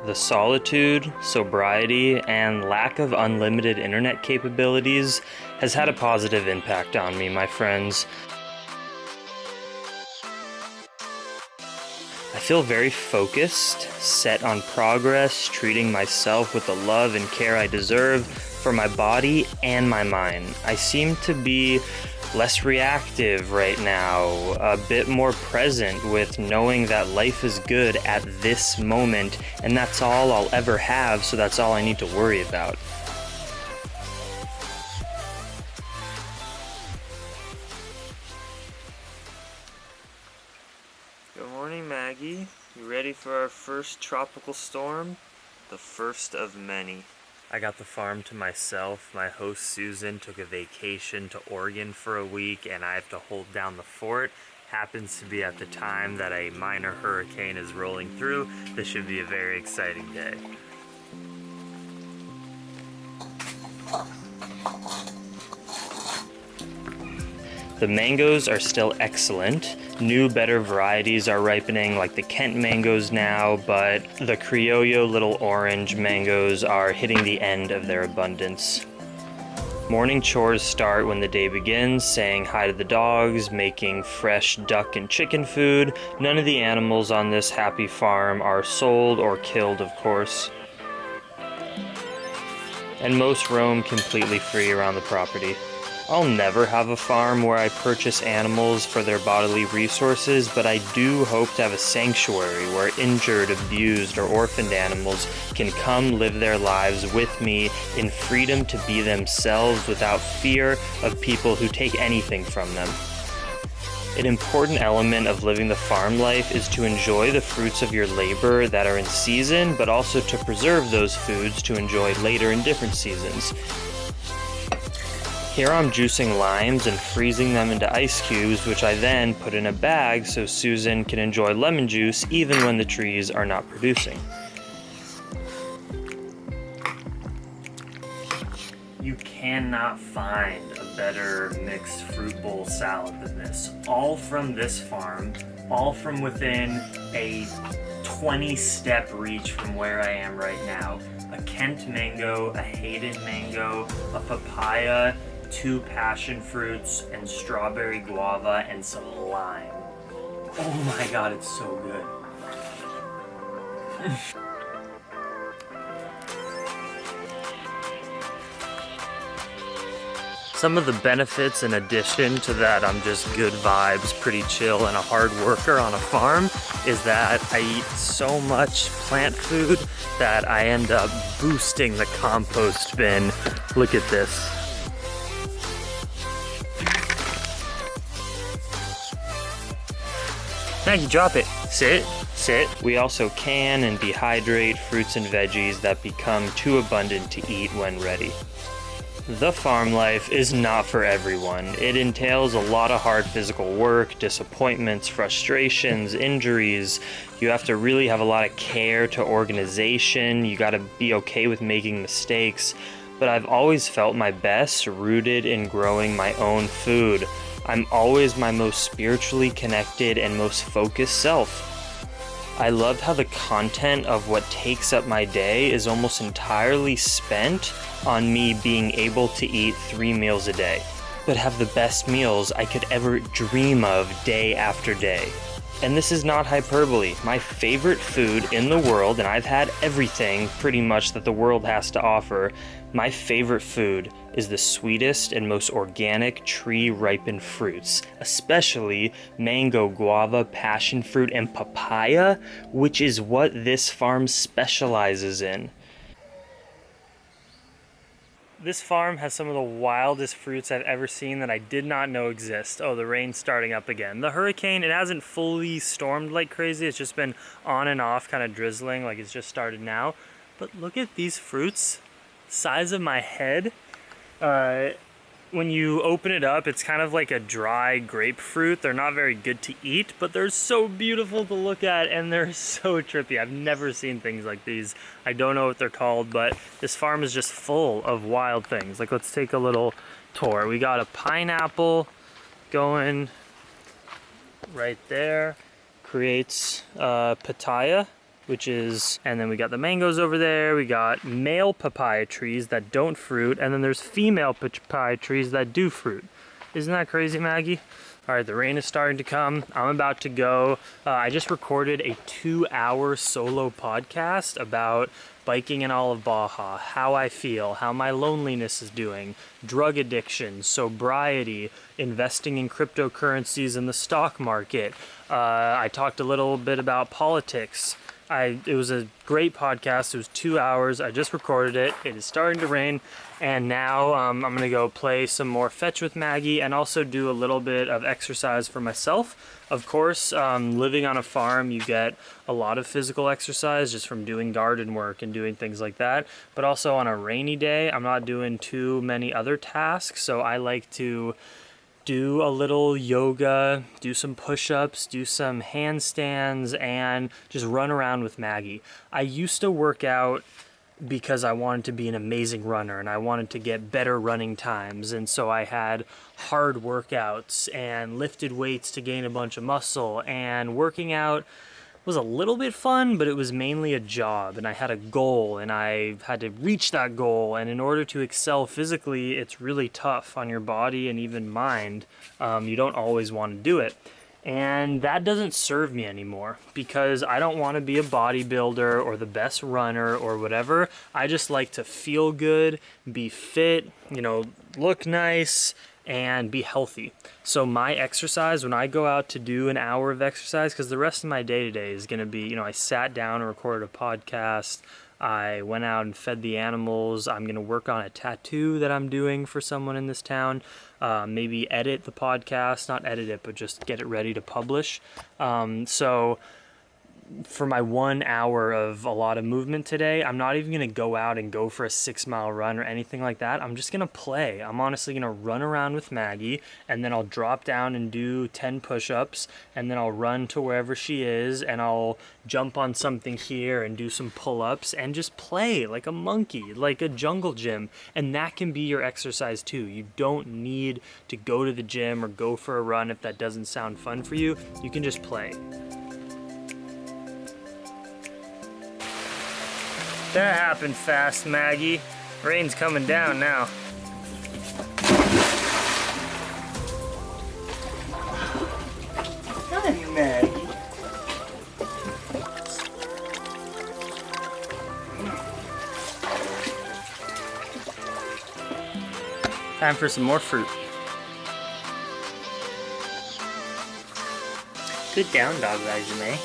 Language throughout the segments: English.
The solitude, sobriety, and lack of unlimited internet capabilities has had a positive impact on me, my friends. I feel very focused, set on progress, treating myself with the love and care I deserve for my body and my mind. I seem to be less reactive right now, a bit more present with knowing that life is good at this moment, and that's all I'll ever have, so that's all I need to worry about. Good morning, Maggie. You ready for our first tropical storm? The first of many. I got the farm to myself. My host Susan took a vacation to Oregon for a week and I have to hold down the fort. Happens to be at the time that a minor hurricane is rolling through. This should be a very exciting day. The mangoes are still excellent. New, better varieties are ripening, like the Kent mangoes now, but the Criollo little orange mangoes are hitting the end of their abundance. Morning chores start when the day begins, saying hi to the dogs, making fresh duck and chicken food. None of the animals on this happy farm are sold or killed, of course. And most roam completely free around the property. I'll never have a farm where I purchase animals for their bodily resources, but I do hope to have a sanctuary where injured, abused, or orphaned animals can come live their lives with me in freedom to be themselves without fear of people who take anything from them. An important element of living the farm life is to enjoy the fruits of your labor that are in season, but also to preserve those foods to enjoy later in different seasons. Here I'm juicing limes and freezing them into ice cubes, which I then put in a bag so Susan can enjoy lemon juice even when the trees are not producing. You cannot find a better mixed fruit bowl salad than this. All from this farm, all from within a 20-step reach from where I am right now. A Kent mango, a Hayden mango, a papaya, 2 passion fruits, and strawberry guava, and some lime. Oh my god, it's so good. Some of the benefits in addition to that I'm just good vibes, pretty chill, and a hard worker on a farm is that I eat so much plant food that I end up boosting the compost bin. Look at this. Maggie, drop it. Sit, sit. We also can and dehydrate fruits and veggies that become too abundant to eat when ready. The farm life is not for everyone. It entails a lot of hard physical work, disappointments, frustrations, injuries. You have to really have a lot of care to organization. You gotta be okay with making mistakes. But I've always felt my best rooted in growing my own food. I'm always my most spiritually connected and most focused self. I love how the content of what takes up my day is almost entirely spent on me being able to eat 3 meals a day, but have the best meals I could ever dream of day after day. And this is not hyperbole. My favorite food in the world, and I've had everything pretty much that the world has to offer, my favorite food is the sweetest and most organic tree-ripened fruits, especially mango, guava, passion fruit, and papaya, which is what this farm specializes in. This farm has some of the wildest fruits I've ever seen that I did not know exist. Oh, the rain's starting up again. The hurricane, it hasn't fully stormed like crazy. It's just been on and off, kind of drizzling like it's just started now. But look at these fruits, size of my head. When you open it up, it's kind of like a dry grapefruit. They're not very good to eat, but they're so beautiful to look at and they're so trippy. I've never seen things like these. I don't know what they're called, but this farm is just full of wild things. Like, let's take a little tour. We got a pineapple going right there. Creates pitaya. and then we got the mangoes over there. We got male papaya trees that don't fruit, and then there's female papaya trees that do fruit. Isn't that crazy, Maggie? All right, the rain is starting to come. I'm about to go. I just recorded a 2-hour solo podcast about biking in all of Baja, how I feel, how my loneliness is doing, drug addiction, sobriety, investing in cryptocurrencies in the stock market. I talked a little bit about politics. It was a great podcast. It was 2 hours. I just recorded it. It is starting to rain, and now I'm gonna go play some more fetch with Maggie and also do a little bit of exercise for myself. Of course, living on a farm, you get a lot of physical exercise just from doing garden work and doing things like that. But also on a rainy day, I'm not doing too many other tasks, so I like to do a little yoga, do some push-ups, do some handstands, and just run around with Maggie. I used to work out because I wanted to be an amazing runner and I wanted to get better running times, and so I had hard workouts and lifted weights to gain a bunch of muscle, and working out was a little bit fun, but it was mainly a job, and I had a goal and I had to reach that goal. And in order to excel physically, it's really tough on your body and even mind. You don't always want to do it. And that doesn't serve me anymore because I don't want to be a bodybuilder or the best runner or whatever. I just like to feel good, be fit, look nice, and be healthy. So my exercise, when I go out to do an hour of exercise, because the rest of my day-to-day is going to be, I sat down and recorded a podcast, I went out and fed the animals, I'm going to work on a tattoo that I'm doing for someone in this town, maybe edit the podcast, not edit it, but just get it ready to publish. So for my 1 hour of a lot of movement today, I'm not even going to go out and go for a 6-mile run or anything like that. I'm just going to play. I'm honestly going to run around with Maggie, and then I'll drop down and do 10 push-ups, and then I'll run to wherever she is, and I'll jump on something here and do some pull-ups and just play like a monkey, like a jungle gym. And that can be your exercise too. You don't need to go to the gym or go for a run if that doesn't sound fun for you. You can just play. That happened fast, Maggie. Rain's coming down now. Hi, Maggie. Time for some more fruit. Good down dog, resume.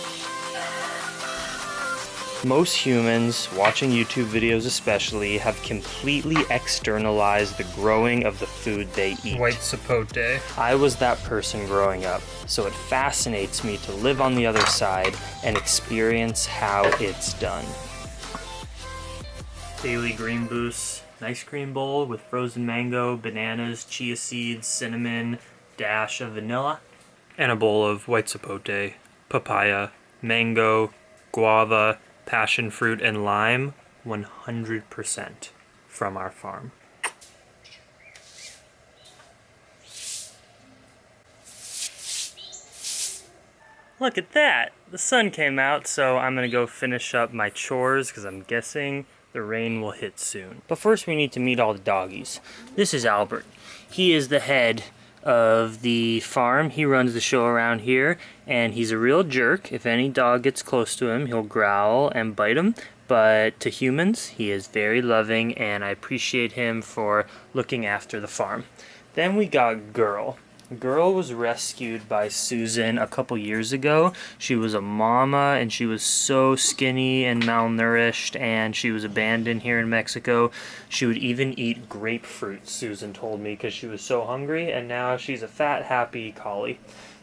Most humans, watching YouTube videos especially, have completely externalized the growing of the food they eat. White sapote. I was that person growing up, so it fascinates me to live on the other side and experience how it's done. Daily Green Boost, an ice cream bowl with frozen mango, bananas, chia seeds, cinnamon, dash of vanilla, and a bowl of white sapote, papaya, mango, guava, passion fruit, and lime, 100% from our farm. Look at that! The sun came out, so I'm gonna go finish up my chores because I'm guessing the rain will hit soon. But first we need to meet all the doggies. This is Albert. He is the head of the farm. He runs the show around here, and he's a real jerk. If any dog gets close to him, he'll growl and bite him. But to humans, he is very loving, and I appreciate him for looking after the farm. Then we got Girl. Girl was rescued by Susan a couple years ago. She was a mama, and she was so skinny and malnourished, and she was abandoned here in Mexico. She would even eat grapefruit, Susan told me, because she was so hungry, and now she's a fat, happy collie.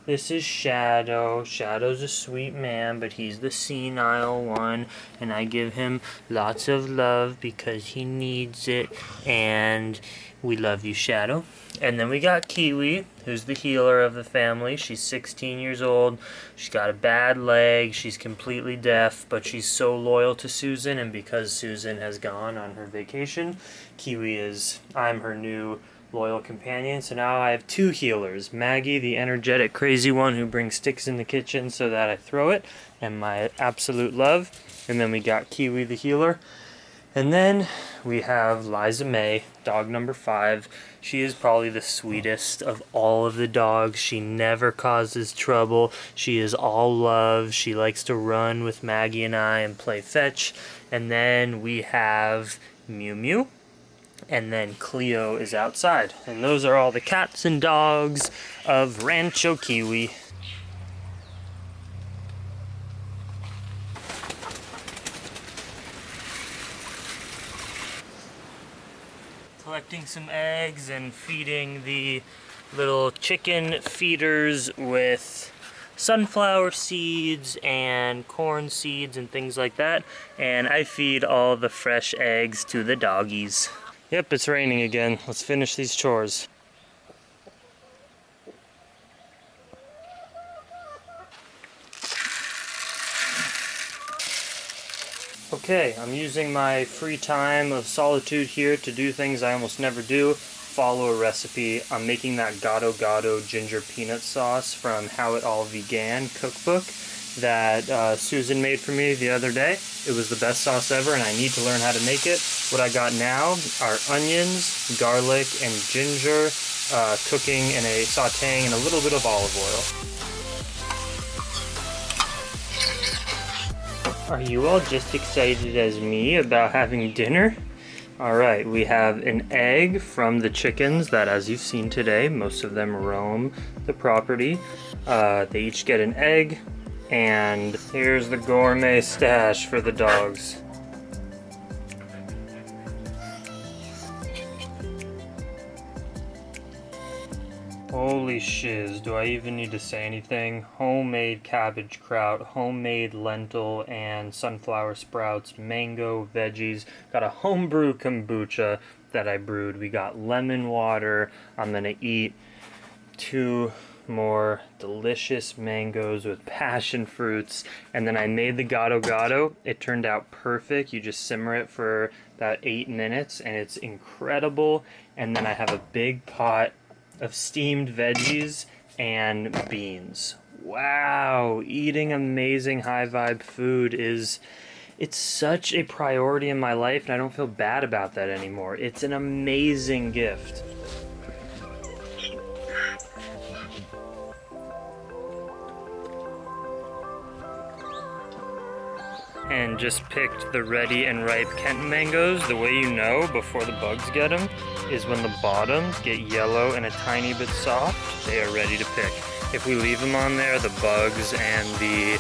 This is Shadow. Shadow's a sweet man, but he's the senile one, and I give him lots of love because he needs it, and we love you, Shadow. And then we got Kiwi, who's the healer of the family. She's 16 years old. She's got a bad leg. She's completely deaf, but she's so loyal to Susan, and because Susan has gone on her vacation, I'm her new loyal companion. So now I have two healers. Maggie, the energetic, crazy one who brings sticks in the kitchen so that I throw it, and my absolute love. And then we got Kiwi, the healer. And then we have Liza May, dog number 5. She is probably the sweetest of all of the dogs. She never causes trouble. She is all love. She likes to run with Maggie and I and play fetch. And then we have Mew Mew. And then Cleo is outside. And those are all the cats and dogs of Rancho Kiwi. Collecting some eggs and feeding the little chicken feeders with sunflower seeds and corn seeds and things like that. And I feed all the fresh eggs to the doggies. Yep, it's raining again. Let's finish these chores. Okay, I'm using my free time of solitude here to do things I almost never do. Follow a recipe. I'm making that Gado Gado ginger peanut sauce from How It All Began cookbook that Susan made for me the other day. It was the best sauce ever and I need to learn how to make it. What I got now are onions, garlic, and ginger cooking in a sauteing in a little bit of olive oil. Are you all just excited as me about having dinner? Alright, we have an egg from the chickens that, as you've seen today, most of them roam the property. They each get an egg, and here's the gourmet stash for the dogs. Holy shiz, do I even need to say anything? Homemade cabbage kraut, homemade lentil and sunflower sprouts, mango veggies, got a homebrew kombucha that I brewed. We got lemon water. I'm gonna eat 2 more delicious mangoes with passion fruits, and then I made the Gado Gado. It turned out perfect. You just simmer it for about 8 minutes and it's incredible. And then I have a big pot of steamed veggies and beans. Wow, eating amazing high vibe food it's such a priority in my life, and I don't feel bad about that anymore. It's an amazing gift. And just picked the ready and ripe Kent mangoes. The way you know before the bugs get them is when the bottoms get yellow and a tiny bit soft, they are ready to pick. If we leave them on there, the bugs and the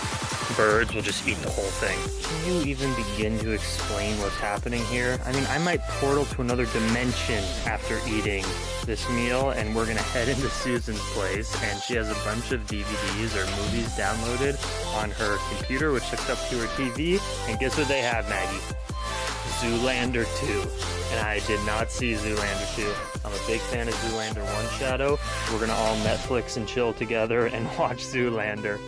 birds will just eat the whole thing. Can you even begin to explain what's happening here? I mean, I might portal to another dimension after eating this meal, and we're gonna head into Susan's place, and she has a bunch of DVDs or movies downloaded on her computer, which hooks up to her TV, and guess what they have, Maggie? Zoolander 2. And I did not see Zoolander 2. I'm a big fan of Zoolander 1 Shadow. We're gonna all Netflix and chill together and watch Zoolander.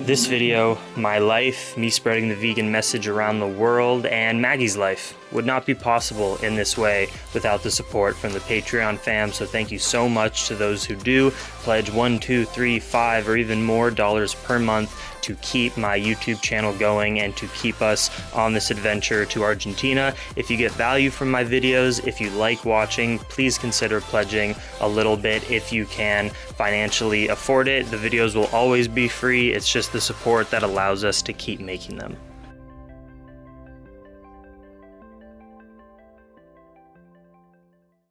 This video, my life, me spreading the vegan message around the world, and Maggie's life would not be possible in this way without the support from the Patreon fam. So thank you so much to those who do pledge $1, $2, $3, $5, or even more dollars per month to keep my YouTube channel going and to keep us on this adventure to Argentina. If you get value from my videos, if you like watching, please consider pledging a little bit if you can financially afford it. The videos will always be free. It's just the support that allows us to keep making them.